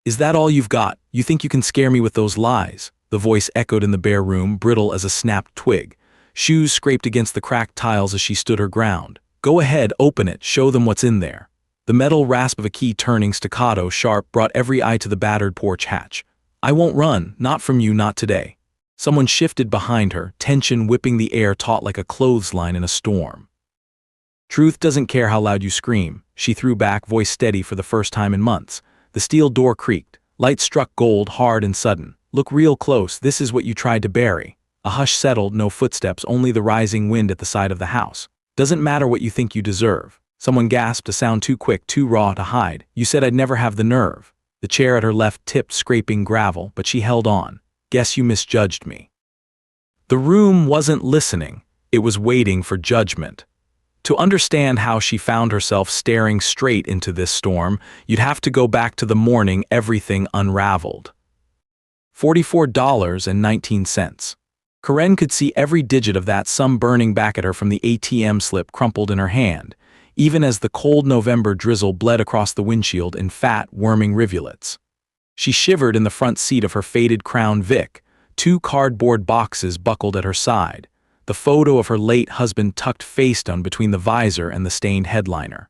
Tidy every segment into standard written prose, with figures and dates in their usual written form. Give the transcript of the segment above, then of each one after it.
Is that all you've got? You think you can scare me with those lies? The voice echoed in the bare room, brittle as a snapped twig. Shoes scraped against the cracked tiles as she stood her ground. Go ahead, open it, show them what's in there. The metal rasp of a key turning staccato sharp brought every eye to the battered porch hatch. I won't run, not from you, not today. Someone shifted behind her, tension whipping the air taut like a clothesline in a storm. Truth doesn't care how loud you scream, she threw back, voice steady for the first time in months. The steel door creaked. Light struck gold, hard and sudden. Look real close, this is what you tried to bury. A hush settled, no footsteps, only the rising wind at the side of the house. Doesn't matter what you think you deserve. Someone gasped, a sound too quick, too raw to hide. You said I'd never have the nerve. The chair at her left tipped, scraping gravel, but she held on. Guess you misjudged me. The room wasn't listening. It was waiting for judgment. To understand how she found herself staring straight into this storm, you'd have to go back to the morning everything unraveled. $44.19. Karen could see every digit of that sum burning back at her from the ATM slip crumpled in her hand, even as the cold November drizzle bled across the windshield in fat, worming rivulets. She shivered in the front seat of her faded Crown Vic, 2 cardboard boxes buckled at her side, the photo of her late husband tucked face down between the visor and the stained headliner.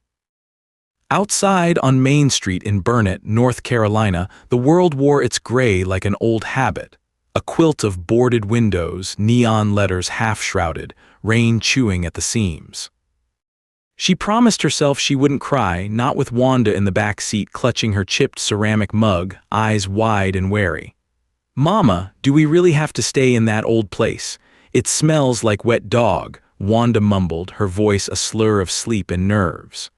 Outside on Main Street in Burnet, North Carolina, the world wore its gray like an old habit. A quilt of boarded windows, neon letters half-shrouded, rain chewing at the seams. She promised herself she wouldn't cry, not with Wanda in the back seat clutching her chipped ceramic mug, eyes wide and wary. Mama, do we really have to stay in that old place? It smells like wet dog, Wanda mumbled, her voice a slur of sleep and nerves.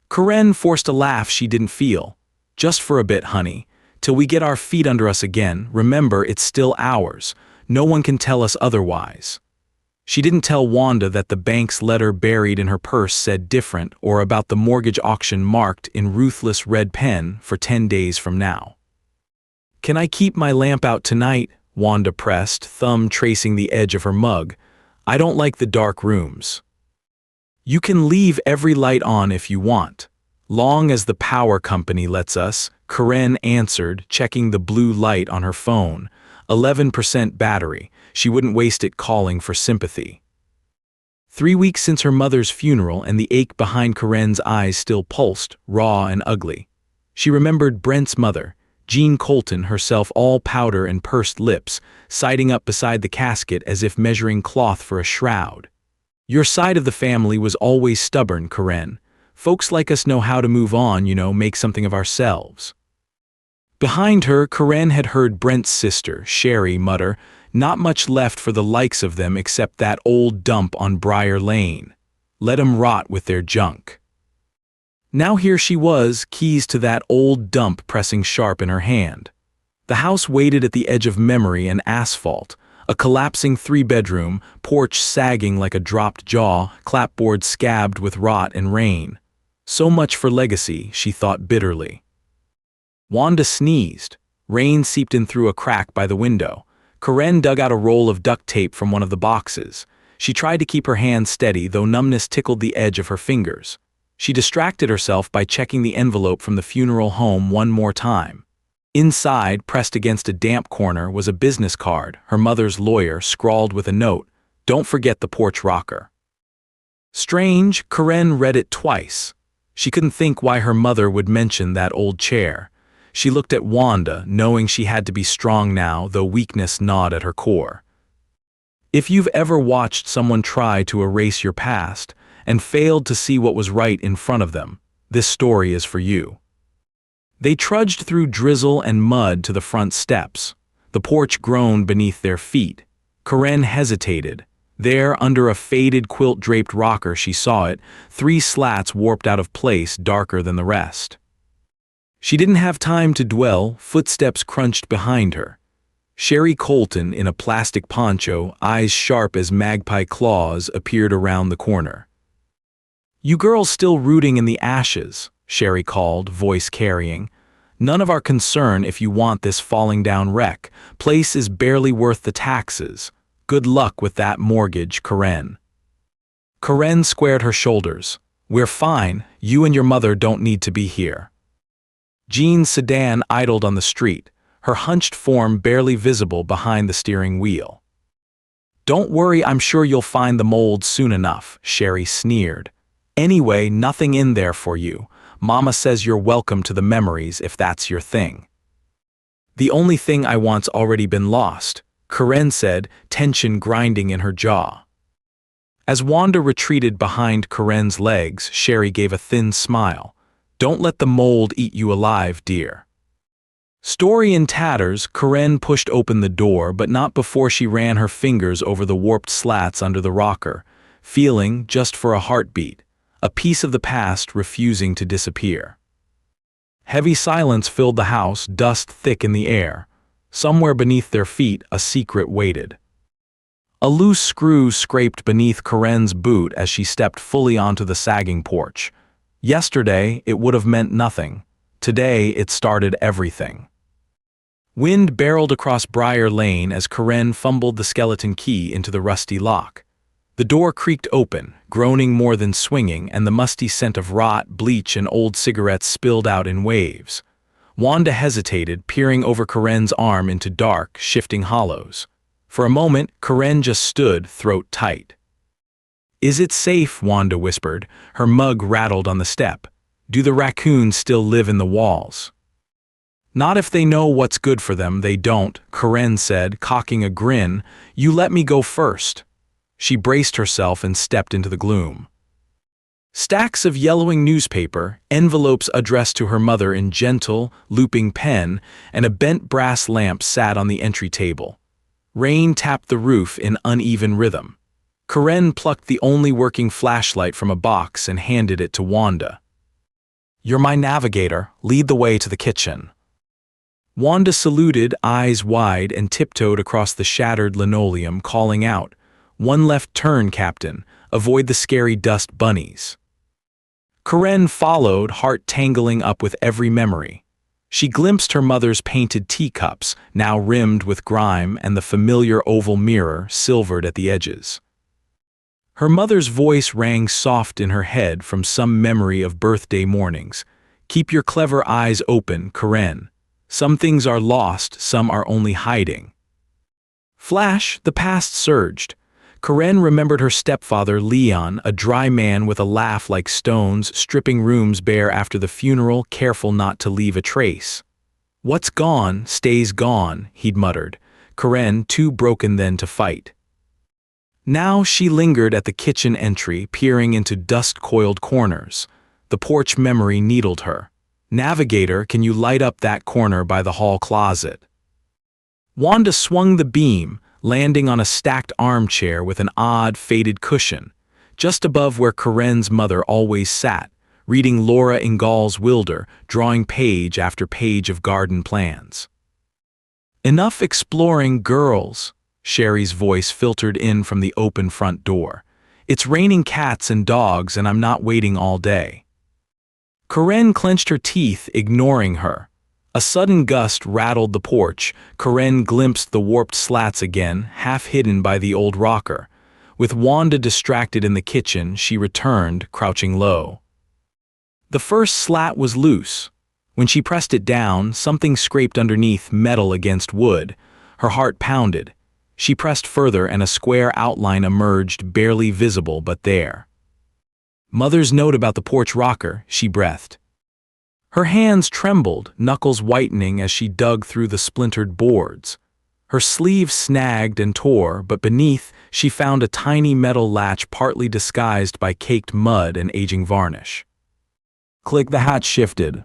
Karen forced a laugh she didn't feel. Just for a bit, honey. Till we get our feet under us again, remember it's still ours. No one can tell us otherwise. She didn't tell Wanda that the bank's letter buried in her purse said different, or about the mortgage auction marked in ruthless red pen for 10 days from now. Can I keep my lamp out tonight? Wanda pressed, thumb tracing the edge of her mug. I don't like the dark rooms. You can leave every light on if you want. Long as the power company lets us, Karen answered, checking the blue light on her phone. 11% battery. She wouldn't waste it calling for sympathy. 3 weeks since her mother's funeral, and the ache behind Karen's eyes still pulsed, raw and ugly. She remembered Brent's mother, Jean Colton, herself all powder and pursed lips, siding up beside the casket as if measuring cloth for a shroud. Your side of the family was always stubborn, Karen. Folks like us know how to move on, make something of ourselves. Behind her, Karen had heard Brent's sister, Sherry, mutter, not much left for the likes of them except that old dump on Briar Lane. Let 'em rot with their junk. Now here she was, keys to that old dump pressing sharp in her hand. The house waited at the edge of memory and asphalt, a collapsing 3-bedroom, porch sagging like a dropped jaw, clapboard scabbed with rot and rain. So much for legacy, she thought bitterly. Wanda sneezed. Rain seeped in through a crack by the window. Karen dug out a roll of duct tape from one of the boxes. She tried to keep her hand steady, though numbness tickled the edge of her fingers. She distracted herself by checking the envelope from the funeral home one more time. Inside, pressed against a damp corner, was a business card, her mother's lawyer, scrawled with a note, "Don't forget the porch rocker." Strange, Karen read it twice. She couldn't think why her mother would mention that old chair. She looked at Wanda, knowing she had to be strong now, though weakness gnawed at her core. If you've ever watched someone try to erase your past and failed to see what was right in front of them, this story is for you. They trudged through drizzle and mud to the front steps. The porch groaned beneath their feet. Karen hesitated. There, under a faded quilt-draped rocker, she saw it, 3 slats warped out of place, darker than the rest. She didn't have time to dwell, footsteps crunched behind her. Sherry Colton, in a plastic poncho, eyes sharp as magpie claws, appeared around the corner. "You girls still rooting in the ashes," Sherry called, voice carrying. "None of our concern if you want this falling down wreck. Place is barely worth the taxes. Good luck with that mortgage, Karen." Karen squared her shoulders. "We're fine. You and your mother don't need to be here." Jean's sedan idled on the street, her hunched form barely visible behind the steering wheel. "Don't worry, I'm sure you'll find the mold soon enough," Sherry sneered. "Anyway, nothing in there for you. Mama says you're welcome to the memories if that's your thing." "The only thing I want's already been lost," Karen said, tension grinding in her jaw. As Wanda retreated behind Karen's legs, Sherry gave a thin smile. "Don't let the mold eat you alive, dear." Story in tatters, Karen pushed open the door, but not before she ran her fingers over the warped slats under the rocker, feeling, just for a heartbeat, a piece of the past refusing to disappear. Heavy silence filled the house, dust thick in the air. Somewhere beneath their feet, a secret waited. A loose screw scraped beneath Karen's boot as she stepped fully onto the sagging porch. Yesterday, it would have meant nothing. Today, it started everything. Wind barreled across Briar Lane as Karen fumbled the skeleton key into the rusty lock. The door creaked open, groaning more than swinging, and the musty scent of rot, bleach, and old cigarettes spilled out in waves. Wanda hesitated, peering over Karen's arm into dark, shifting hollows. For a moment, Karen just stood, throat tight. "Is it safe?" Wanda whispered. Her mug rattled on the step. "Do the raccoons still live in the walls?" "Not if they know what's good for them, they don't," Karen said, cocking a grin. "You let me go first." She braced herself and stepped into the gloom. Stacks of yellowing newspaper, envelopes addressed to her mother in gentle, looping pen, and a bent brass lamp sat on the entry table. Rain tapped the roof in uneven rhythm. Karen plucked the only working flashlight from a box and handed it to Wanda. "You're my navigator. Lead the way to the kitchen." Wanda saluted, eyes wide, and tiptoed across the shattered linoleum, calling out, "One left turn, Captain. Avoid the scary dust bunnies." Karen followed, heart tangling up with every memory. She glimpsed her mother's painted teacups, now rimmed with grime, and the familiar oval mirror, silvered at the edges. Her mother's voice rang soft in her head from some memory of birthday mornings. "Keep your clever eyes open, Karen. Some things are lost, some are only hiding." Flash, the past surged. Karen remembered her stepfather, Leon, a dry man with a laugh like stones, stripping rooms bare after the funeral, careful not to leave a trace. "What's gone, stays gone," he'd muttered, Karen too broken then to fight. Now she lingered at the kitchen entry, peering into dust-coiled corners. The porch memory needled her. "Navigator, can you light up that corner by the hall closet?" Wanda swung the beam, landing on a stacked armchair with an odd, faded cushion, just above where Karen's mother always sat, reading Laura Ingalls Wilder, drawing page after page of garden plans. "Enough exploring, girls," Sherry's voice filtered in from the open front door. "It's raining cats and dogs, and I'm not waiting all day." Karen clenched her teeth, ignoring her. A sudden gust rattled the porch. Karen glimpsed the warped slats again, half hidden by the old rocker. With Wanda distracted in the kitchen, she returned, crouching low. The first slat was loose. When she pressed it down, something scraped underneath, metal against wood. Her heart pounded. She pressed further and a square outline emerged, barely visible but there. "Mother's note about the porch rocker," she breathed. Her hands trembled, knuckles whitening as she dug through the splintered boards. Her sleeve snagged and tore, but beneath she found a tiny metal latch partly disguised by caked mud and aging varnish. Click, the hatch shifted.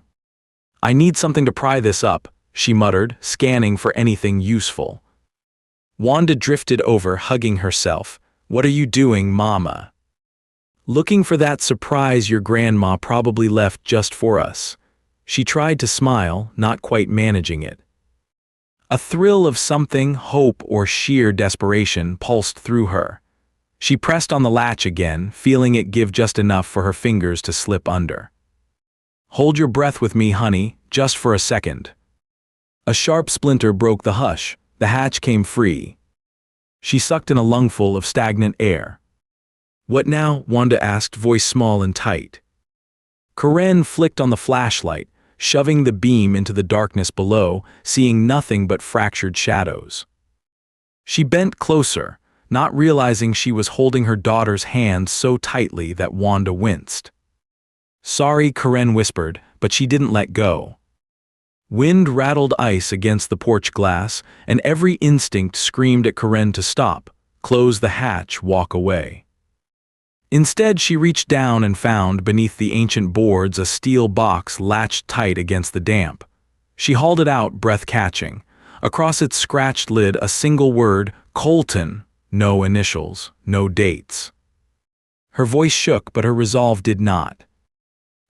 "I need something to pry this up," she muttered, scanning for anything useful. Wanda drifted over, hugging herself. "What are you doing, Mama?" "Looking for that surprise your grandma probably left just for us." She tried to smile, not quite managing it. A thrill of something, hope or sheer desperation, pulsed through her. She pressed on the latch again, feeling it give just enough for her fingers to slip under. "Hold your breath with me, honey, just for a second." A sharp splinter broke the hush. The hatch came free. She sucked in a lungful of stagnant air. "What now?" Wanda asked, voice small and tight. Karen flicked on the flashlight, shoving the beam into the darkness below, seeing nothing but fractured shadows. She bent closer, not realizing she was holding her daughter's hand so tightly that Wanda winced. "Sorry," Karen whispered, but she didn't let go. Wind rattled ice against the porch glass, and every instinct screamed at Karen to stop, close the hatch, walk away. Instead, she reached down and found, beneath the ancient boards, a steel box latched tight against the damp. She hauled it out, breath-catching. Across its scratched lid, a single word, Colton, no initials, no dates. Her voice shook, but her resolve did not.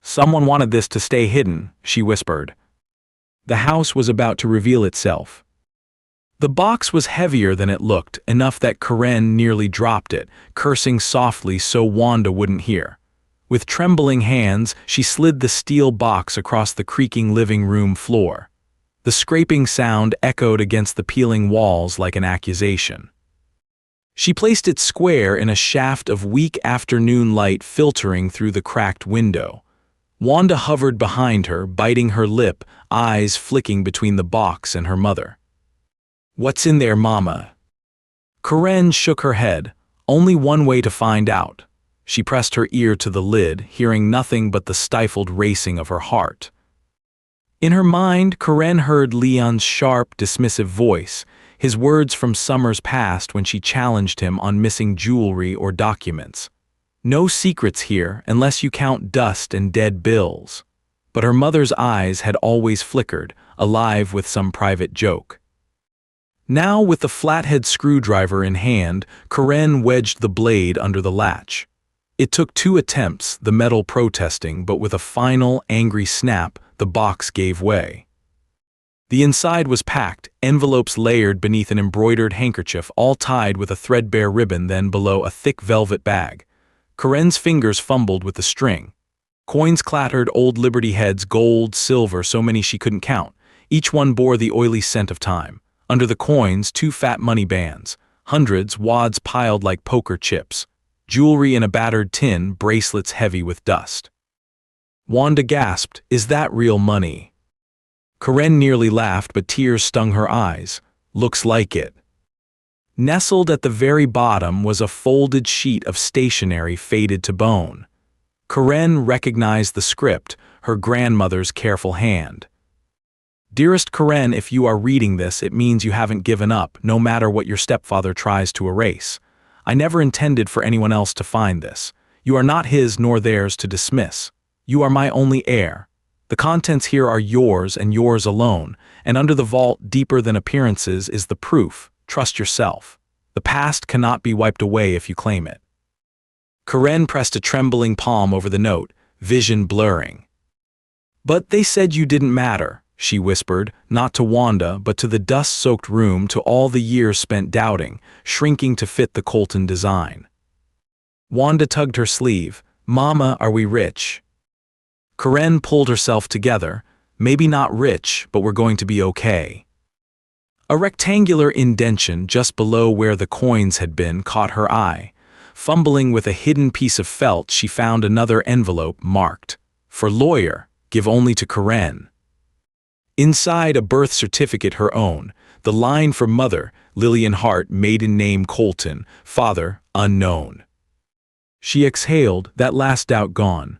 "Someone wanted this to stay hidden," she whispered. The house was about to reveal itself. The box was heavier than it looked, enough that Karen nearly dropped it, cursing softly so Wanda wouldn't hear. With trembling hands, she slid the steel box across the creaking living room floor. The scraping sound echoed against the peeling walls like an accusation. She placed it square in a shaft of weak afternoon light filtering through the cracked window. Wanda hovered behind her, biting her lip, eyes flicking between the box and her mother. "What's in there, Mama?" Karen shook her head. Only one way to find out. She pressed her ear to the lid, hearing nothing but the stifled racing of her heart. In her mind, Karen heard Leon's sharp, dismissive voice, his words from summers past when she challenged him on missing jewelry or documents. No secrets here, unless you count dust and dead bills. But her mother's eyes had always flickered, alive with some private joke. Now, with the flathead screwdriver in hand, Karen wedged the blade under the latch. It took 2 attempts, the metal protesting, but with a final, angry snap, the box gave way. The inside was packed, envelopes layered beneath an embroidered handkerchief, all tied with a threadbare ribbon, then below a thick velvet bag. Karen's fingers fumbled with the string. Coins clattered, old Liberty heads, gold, silver, so many she couldn't count. Each one bore the oily scent of time. Under the coins, 2 fat money bands. Hundreds, wads piled like poker chips. Jewelry in a battered tin, bracelets heavy with dust. Wanda gasped, "Is that real money?" Karen nearly laughed, but tears stung her eyes. "Looks like it." Nestled at the very bottom was a folded sheet of stationery faded to bone. Karen recognized the script, her grandmother's careful hand. "Dearest Karen, if you are reading this, it means you haven't given up, no matter what your stepfather tries to erase. I never intended for anyone else to find this. You are not his nor theirs to dismiss. You are my only heir. The contents here are yours and yours alone, and under the vault, deeper than appearances, is the proof. Trust yourself. The past cannot be wiped away if you claim it." Karen pressed a trembling palm over the note, vision blurring. "But they said you didn't matter," she whispered, not to Wanda, but to the dust-soaked room, to all the years spent doubting, shrinking to fit the Colton design. Wanda tugged her sleeve. "Mama, are we rich?" Karen pulled herself together. "Maybe not rich, but we're going to be okay." A rectangular indention just below where the coins had been caught her eye. Fumbling with a hidden piece of felt, she found another envelope marked, "For lawyer, give only to Karen." Inside, a birth certificate, her own. The line for mother, Lillian Hart, maiden name Colton, father, unknown. She exhaled, that last doubt gone.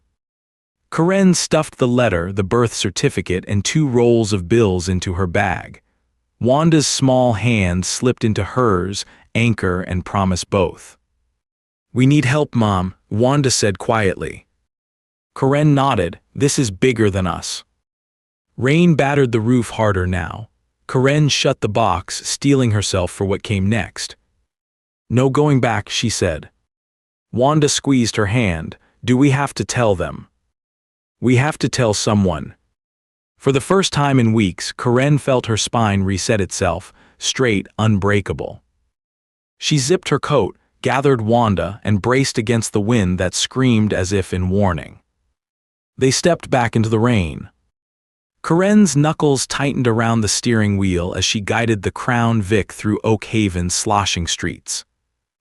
Karen stuffed the letter, the birth certificate, and 2 rolls of bills into her bag. Wanda's small hand slipped into hers, anchor and promise both. "We need help, Mom," Wanda said quietly. Karen nodded. "This is bigger than us." Rain battered the roof harder now. Karen shut the box, steeling herself for what came next. "No going back," she said. Wanda squeezed her hand. "Do we have to tell them?" "We have to tell someone." For the first time in weeks, Karen felt her spine reset itself, straight, unbreakable. She zipped her coat, gathered Wanda, and braced against the wind that screamed as if in warning. They stepped back into the rain. Karen's knuckles tightened around the steering wheel as she guided the Crown Vic through Oak Haven's sloshing streets.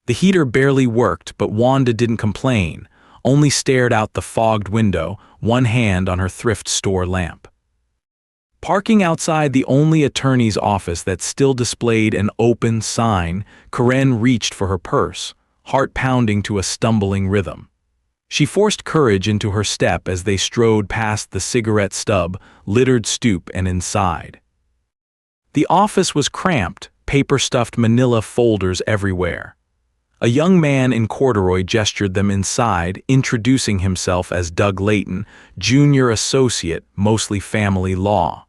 The heater barely worked, but Wanda didn't complain, only stared out the fogged window, one hand on her thrift store lamp. Parking outside the only attorney's office that still displayed an open sign, Karen reached for her purse, heart pounding to a stumbling rhythm. She forced courage into her step as they strode past the cigarette stub, littered stoop and inside. The office was cramped, paper-stuffed manila folders everywhere. A young man in corduroy gestured them inside, introducing himself as Doug Layton, junior associate, mostly family law.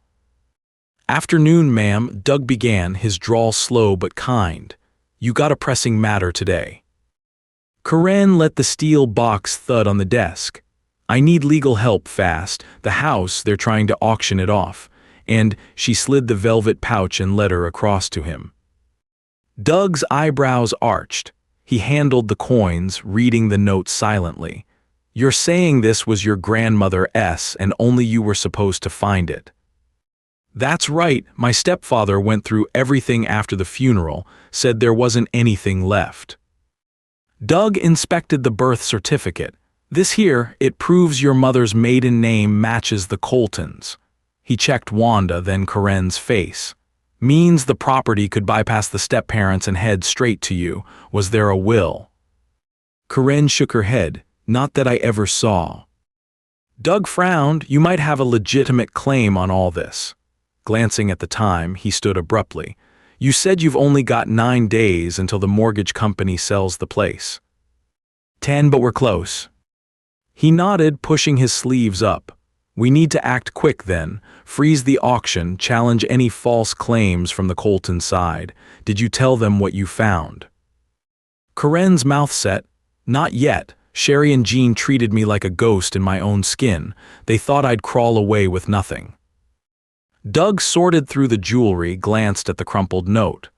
"Afternoon, ma'am," Doug began, his drawl slow but kind. "You got a pressing matter today." Karen let the steel box thud on the desk. "I need legal help fast. The house, they're trying to auction it off." And she slid the velvet pouch and letter across to him. Doug's eyebrows arched. He handled the coins, reading the note silently. "You're saying this was your grandmother's and only you were supposed to find it." "That's right. My stepfather went through everything after the funeral, said there wasn't anything left." Doug inspected the birth certificate. "This here, it proves your mother's maiden name matches the Coltons." He checked Wanda, then Karen's face. "Means the property could bypass the step-parents and head straight to you. Was there a will?" Karen shook her head. "Not that I ever saw." Doug frowned. "You might have a legitimate claim on all this." Glancing at the time, he stood abruptly. "You said you've only got 9 days until the mortgage company sells the place." 10, but we're close." He nodded, pushing his sleeves up. "We need to act quick then. Freeze the auction, challenge any false claims from the Colton side. Did you tell them what you found?" Karen's mouth set. "Not yet. Sherry and Jean treated me like a ghost in my own skin. They thought I'd crawl away with nothing." Doug sorted through the jewelry, glanced at the crumpled note.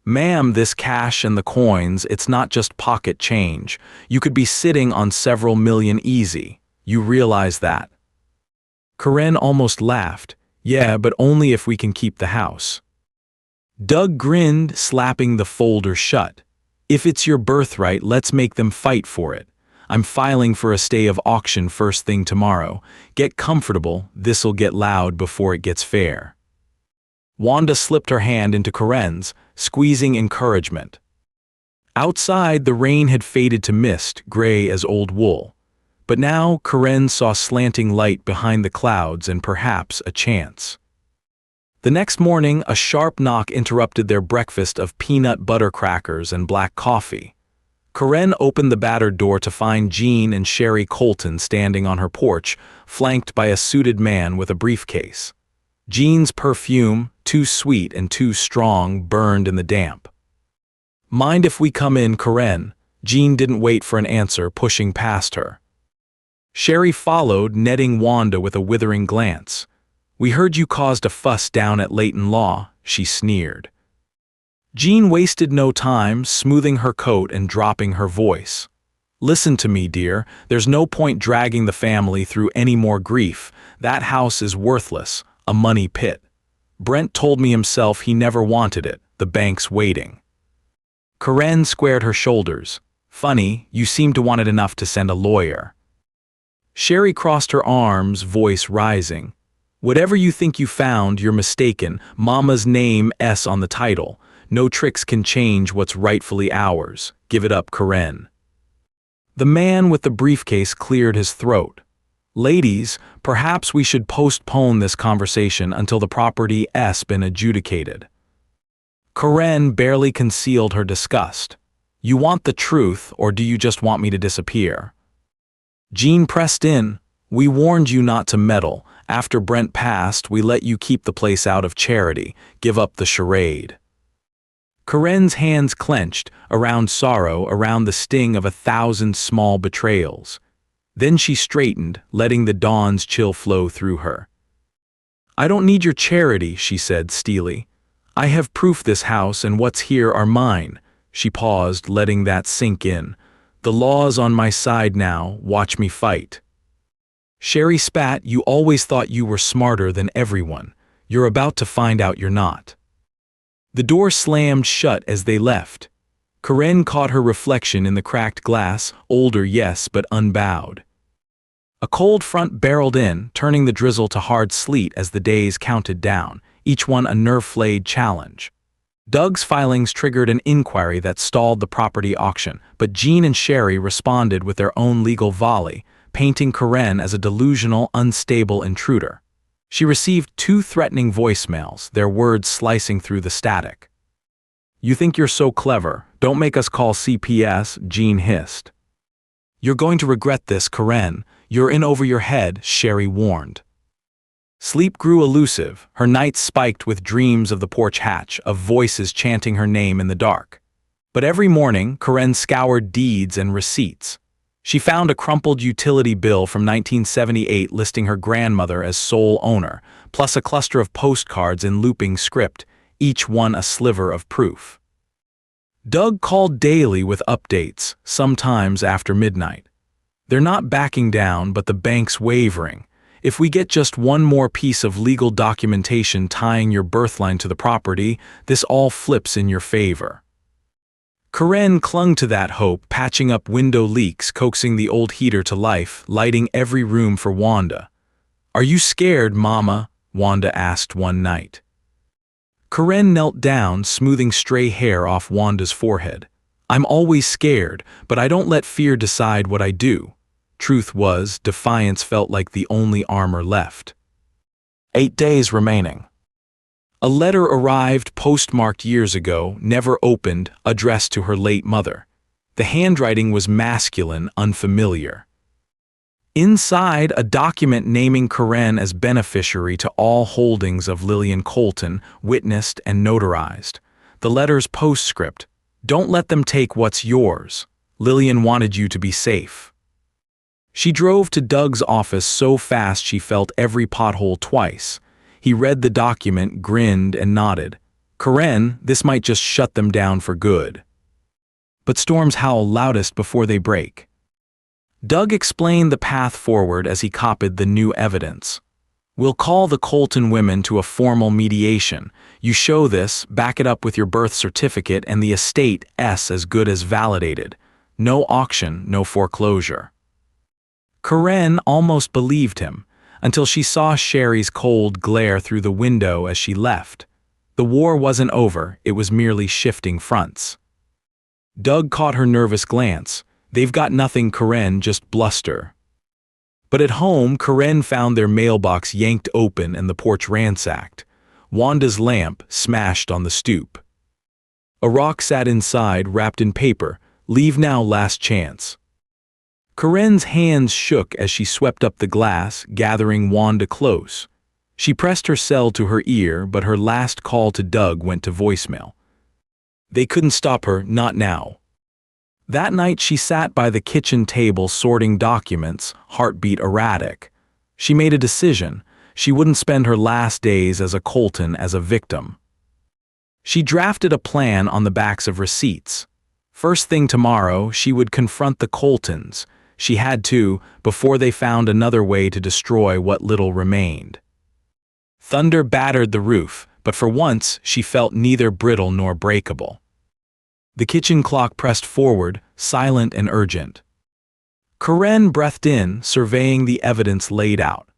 "Ma'am, this cash and the coins, it's not just pocket change. You could be sitting on several million easy. You realize that?" Karen almost laughed. "Yeah, but only if we can keep the house." Doug grinned, slapping the folder shut. "If it's your birthright, let's make them fight for it. I'm filing for a stay of auction first thing tomorrow. Get comfortable, this'll get loud before it gets fair." Wanda slipped her hand into Karen's, squeezing encouragement. Outside, the rain had faded to mist, gray as old wool. But now Karen saw slanting light behind the clouds and perhaps a chance. The next morning, a sharp knock interrupted their breakfast of peanut butter crackers and black coffee. Karen opened the battered door to find Jean and Sherry Colton standing on her porch, flanked by a suited man with a briefcase. Jean's perfume, too sweet and too strong, burned in the damp. "Mind if we come in, Karen?" Jean didn't wait for an answer, pushing past her. Sherry followed, netting Wanda with a withering glance. "We heard you caused a fuss down at Layton Law," she sneered. Jean wasted no time, smoothing her coat and dropping her voice. "Listen to me, dear. There's no point dragging the family through any more grief. That house is worthless, a money pit. Brent told me himself he never wanted it. The bank's waiting." Karen squared her shoulders. "Funny, you seem to want it enough to send a lawyer." Sherry crossed her arms, voice rising. "Whatever you think you found, you're mistaken. Mama's name's on the title. No tricks can change what's rightfully ours. Give it up, Karen." The man with the briefcase cleared his throat. "Ladies, perhaps we should postpone this conversation until the property's been adjudicated." Karen barely concealed her disgust. "You want the truth, or do you just want me to disappear?" Jean pressed in. "We warned you not to meddle. After Brent passed, we let you keep the place out of charity. Give up the charade." Karen's hands clenched, around sorrow, around the sting of 1,000 small betrayals. Then she straightened, letting the dawn's chill flow through her. "I don't need your charity," she said steely. "I have proof this house and what's here are mine." She paused, letting that sink in. "The law's on my side now, watch me fight." Sherry spat. "You always thought you were smarter than everyone. You're about to find out you're not." The door slammed shut as they left. Karen caught her reflection in the cracked glass, older yes, but unbowed. A cold front barreled in, turning the drizzle to hard sleet as the days counted down, each one a nerve-flayed challenge. Doug's filings triggered an inquiry that stalled the property auction, but Jean and Sherry responded with their own legal volley, painting Karen as a delusional, unstable intruder. She received 2 threatening voicemails, their words slicing through the static. "You think you're so clever. Don't make us call CPS," Jean hissed. "You're going to regret this, Karen. You're in over your head," Sherry warned. Sleep grew elusive, her nights spiked with dreams of the porch hatch, of voices chanting her name in the dark. But every morning, Karen scoured deeds and receipts. She found a crumpled utility bill from 1978 listing her grandmother as sole owner, plus a cluster of postcards in looping script, each one a sliver of proof. Doug called daily with updates, sometimes after midnight. "They're not backing down, but the bank's wavering. If we get just one more piece of legal documentation tying your birthline to the property, this all flips in your favor." Karen clung to that hope, patching up window leaks, coaxing the old heater to life, lighting every room for Wanda. "Are you scared, Mama?" Wanda asked one night. Karen knelt down, smoothing stray hair off Wanda's forehead. "I'm always scared, but I don't let fear decide what I do." Truth was, defiance felt like the only armor left. 8 days remaining. A letter arrived, postmarked years ago, never opened, addressed to her late mother. The handwriting was masculine, unfamiliar. Inside, a document naming Karen as beneficiary to all holdings of Lillian Colton, witnessed and notarized. The letter's postscript: "Don't let them take what's yours. Lillian wanted you to be safe." She drove to Doug's office so fast she felt every pothole twice. He read the document, grinned, and nodded. "Karen, this might just shut them down for good." But storms howl loudest before they break. Doug explained the path forward as he copied the new evidence. "We'll call the Colton women to a formal mediation. You show this, back it up with your birth certificate, and the estate's as good as validated. No auction, no foreclosure." Karen almost believed him, until she saw Sherry's cold glare through the window as she left. The war wasn't over, it was merely shifting fronts. Doug caught her nervous glance. "They've got nothing, Karen, just bluster." But at home, Karen found their mailbox yanked open and the porch ransacked. Wanda's lamp smashed on the stoop. A rock sat inside, wrapped in paper. "Leave now, last chance." Karen's hands shook as she swept up the glass, gathering Wanda close. She pressed her cell to her ear, but her last call to Doug went to voicemail. They couldn't stop her, not now. That night she sat by the kitchen table sorting documents, heartbeat erratic. She made a decision. She wouldn't spend her last days as a Colton as a victim. She drafted a plan on the backs of receipts. First thing tomorrow, she would confront the Coltons. She had to, before they found another way to destroy what little remained. Thunder battered the roof, but for once she felt neither brittle nor breakable. The kitchen clock pressed forward, silent and urgent. Karen breathed in, surveying the evidence laid out.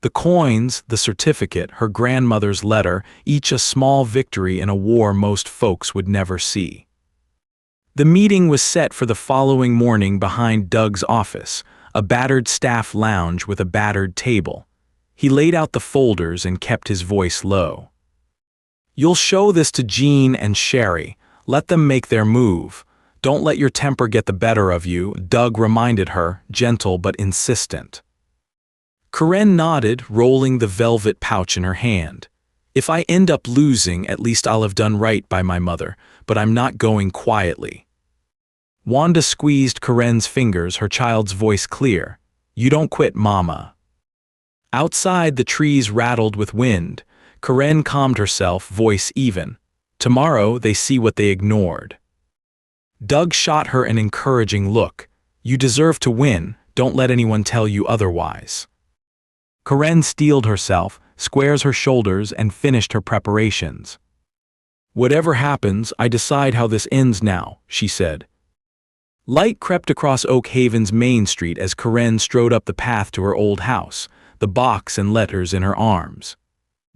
The coins, the certificate, her grandmother's letter, each a small victory in a war most folks would never see. The meeting was set for the following morning behind Doug's office, a battered staff lounge with a battered table. He laid out the folders and kept his voice low. "You'll show this to Jean and Sherry. Let them make their move. Don't let your temper get the better of you," Doug reminded her, gentle but insistent. Karen nodded, rolling the velvet pouch in her hand. "If I end up losing, at least I'll have done right by my mother, but I'm not going quietly." Wanda squeezed Karen's fingers, her child's voice clear. "You don't quit, Mama." Outside, the trees rattled with wind. Karen calmed herself, voice even. "Tomorrow they see what they ignored." Doug shot her an encouraging look. "You deserve to win, don't let anyone tell you otherwise." Karen steeled herself, squares her shoulders, and finished her preparations. "Whatever happens, I decide how this ends now," she said. Light crept across Oak Haven's main street as Karen strode up the path to her old house, the box and letters in her arms.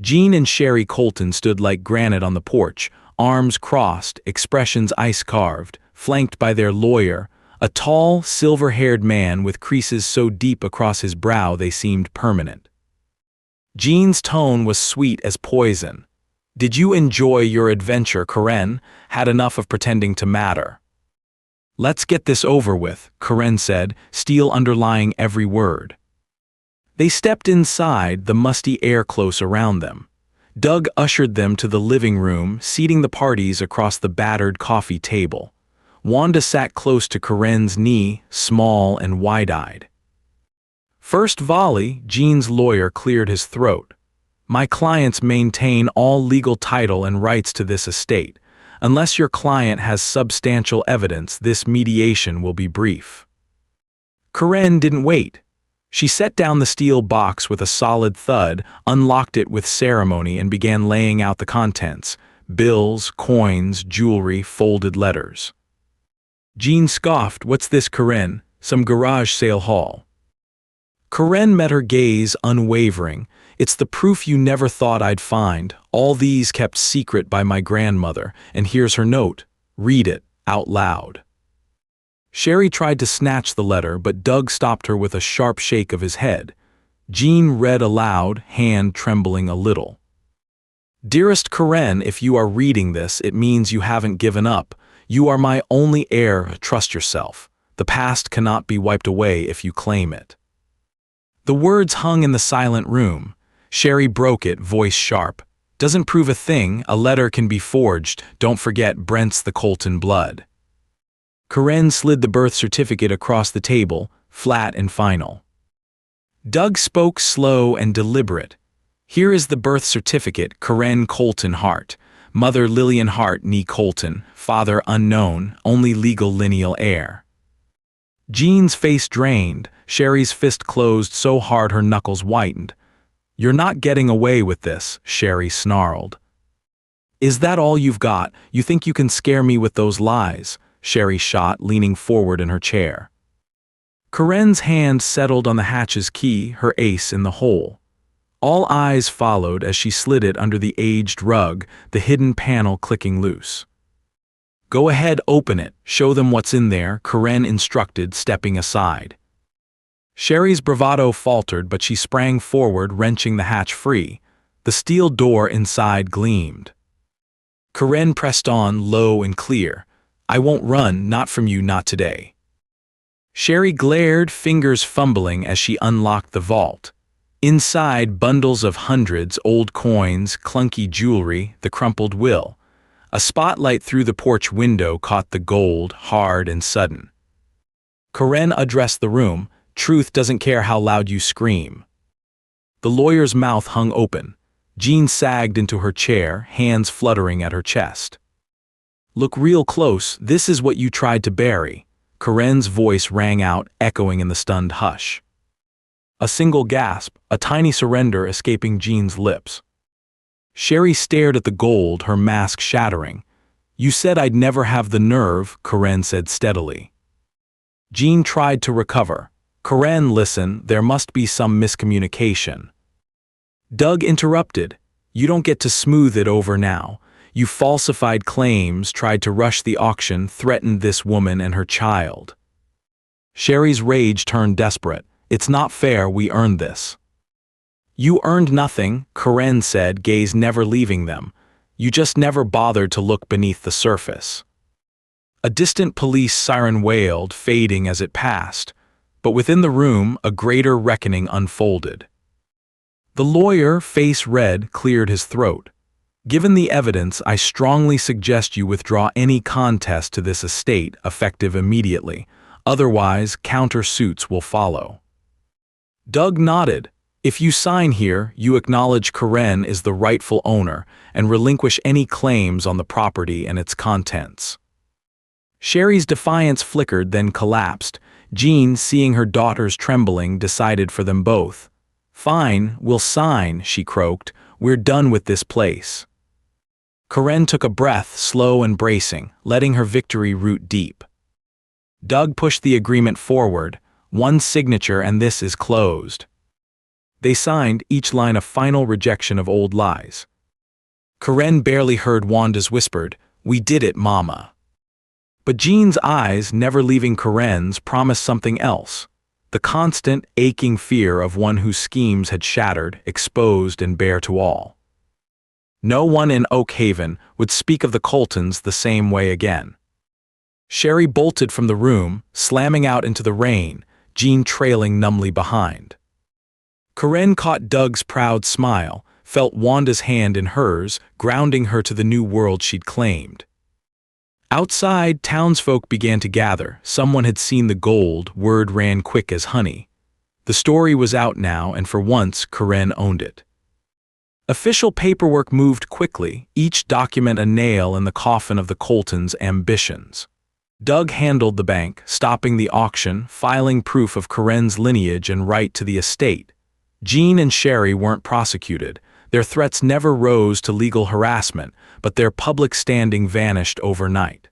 Jean and Sherry Colton stood like granite on the porch, arms crossed, expressions ice-carved, flanked by their lawyer, a tall, silver-haired man with creases so deep across his brow they seemed permanent. Jean's tone was sweet as poison. "Did you enjoy your adventure, Karen? Had enough of pretending to matter." "Let's get this over with," Karen said, steel underlying every word. They stepped inside, the musty air close around them. Doug ushered them to the living room, seating the parties across the battered coffee table. Wanda sat close to Karen's knee, small and wide-eyed. First volley, Jean's lawyer cleared his throat. "My clients maintain all legal title and rights to this estate. Unless your client has substantial evidence, this mediation will be brief." Karen didn't wait. She set down the steel box with a solid thud, unlocked it with ceremony, and began laying out the contents: bills, coins, jewelry, folded letters. Jean scoffed. "What's this, Karen? Some garage sale haul?" Karen met her gaze unwavering. "It's the proof you never thought I'd find. All these kept secret by my grandmother, and here's her note. Read it, out loud." Sherry tried to snatch the letter, but Doug stopped her with a sharp shake of his head. Jean read aloud, hand trembling a little. "Dearest Karen, if you are reading this, it means you haven't given up. You are my only heir. Trust yourself. The past cannot be wiped away if you claim it." The words hung in the silent room. Sherry broke it, voice sharp. "Doesn't prove a thing. A letter can be forged. Don't forget Brent's the Colton blood." Karen slid the birth certificate across the table, flat and final. Doug spoke slow and deliberate. "Here is the birth certificate, Karen Colton Hart. Mother Lillian Hart nee Colton, father unknown, only legal lineal heir." Jean's face drained, Sherry's fist closed so hard her knuckles whitened. "You're not getting away with this," Sherry snarled. "Is that all you've got? You think you can scare me with those lies?" Sherry shot, leaning forward in her chair. Karen's hand settled on the hatch's key, her ace in the hole. All eyes followed as she slid it under the aged rug, the hidden panel clicking loose. "Go ahead, open it. Show them what's in there," Karen instructed, stepping aside. Sherry's bravado faltered, but she sprang forward, wrenching the hatch free. The steel door inside gleamed. Karen pressed on, low and clear. "I won't run, not from you, not today." Sherry glared, fingers fumbling as she unlocked the vault. Inside, bundles of hundreds, old coins, clunky jewelry, the crumpled will. A spotlight through the porch window caught the gold, hard and sudden. Karen addressed the room. "Truth doesn't care how loud you scream." The lawyer's mouth hung open. Jean sagged into her chair, hands fluttering at her chest. "Look real close, this is what you tried to bury." Karen's voice rang out, echoing in the stunned hush. A single gasp, a tiny surrender escaping Jean's lips. Sherry stared at the gold, her mask shattering. "You said I'd never have the nerve," Karen said steadily. Jean tried to recover. "Karen, listen, there must be some miscommunication." Doug interrupted. "You don't get to smooth it over now. You falsified claims, tried to rush the auction, threatened this woman and her child." Sherry's rage turned desperate. "It's not fair, we earned this." "You earned nothing," Karen said, gaze never leaving them. "You just never bothered to look beneath the surface." A distant police siren wailed, fading as it passed. But within the room, a greater reckoning unfolded. The lawyer, face red, cleared his throat. "Given the evidence, I strongly suggest you withdraw any contest to this estate, effective immediately. Otherwise, counter-suits will follow." Doug nodded. "If you sign here, you acknowledge Karen is the rightful owner and relinquish any claims on the property and its contents." Sherry's defiance flickered, then collapsed. Jean, seeing her daughters trembling, decided for them both. "Fine, we'll sign," she croaked. "We're done with this place." Karen took a breath, slow and bracing, letting her victory root deep. Doug pushed the agreement forward, one signature and this is closed. They signed, each line a final rejection of old lies. Karen barely heard Wanda's whispered, "We did it, Mama." But Jean's eyes, never leaving Karen's, promised something else. The constant, aching fear of one whose schemes had shattered, exposed, and bare to all. No one in Oak Haven would speak of the Coltons the same way again. Sherry bolted from the room, slamming out into the rain, Jean trailing numbly behind. Karen caught Doug's proud smile, felt Wanda's hand in hers, grounding her to the new world she'd claimed. Outside, townsfolk began to gather. Someone had seen the gold, word ran quick as honey. The story was out now, and for once, Karen owned it. Official paperwork moved quickly, each document a nail in the coffin of the Coltons' ambitions. Doug handled the bank, stopping the auction, filing proof of Karen's lineage and right to the estate. Jean and Sherry weren't prosecuted. Their threats never rose to legal harassment, but their public standing vanished overnight.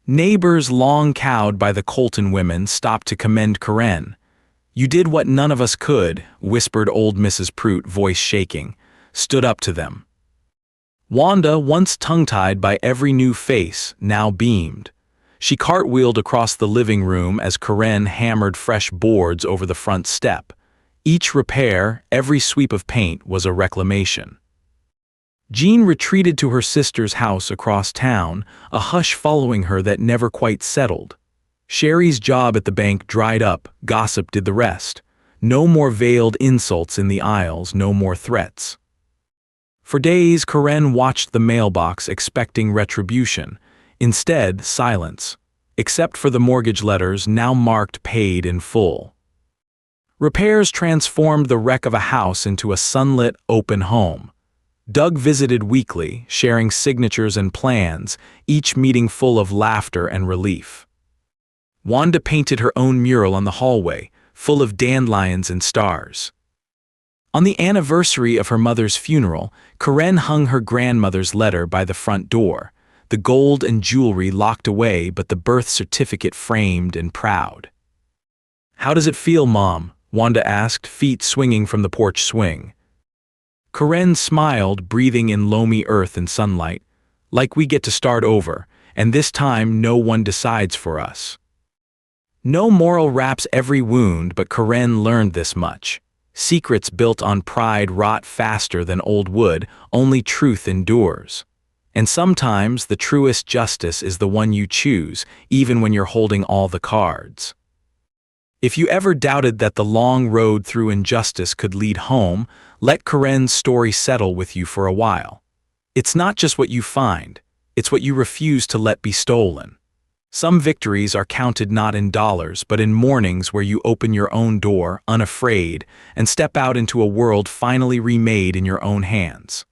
Neighbors long cowed by the Colton women stopped to commend Karen. "You did what none of us could," whispered old Mrs. Prout, voice shaking, stood up to them. Wanda, once tongue-tied by every new face, now beamed. She cartwheeled across the living room as Karen hammered fresh boards over the front step. Each repair, every sweep of paint was a reclamation. Jean retreated to her sister's house across town, a hush following her that never quite settled. Sherry's job at the bank dried up, gossip did the rest. No more veiled insults in the aisles, no more threats. For days, Karen watched the mailbox expecting retribution. Instead, silence, except for the mortgage letters now marked paid in full. Repairs transformed the wreck of a house into a sunlit, open home. Doug visited weekly, sharing signatures and plans, each meeting full of laughter and relief. Wanda painted her own mural on the hallway, full of dandelions and stars. On the anniversary of her mother's funeral, Karen hung her grandmother's letter by the front door, the gold and jewelry locked away but the birth certificate framed and proud. "How does it feel, Mom?" Wanda asked, feet swinging from the porch swing. Karen smiled, breathing in loamy earth and sunlight. "Like we get to start over, and this time no one decides for us." No moral wraps every wound, but Karen learned this much. Secrets built on pride rot faster than old wood, only truth endures. And sometimes the truest justice is the one you choose, even when you're holding all the cards. If you ever doubted that the long road through injustice could lead home, let Karen's story settle with you for a while. It's not just what you find, it's what you refuse to let be stolen. Some victories are counted not in dollars, but in mornings where you open your own door, unafraid, and step out into a world finally remade in your own hands.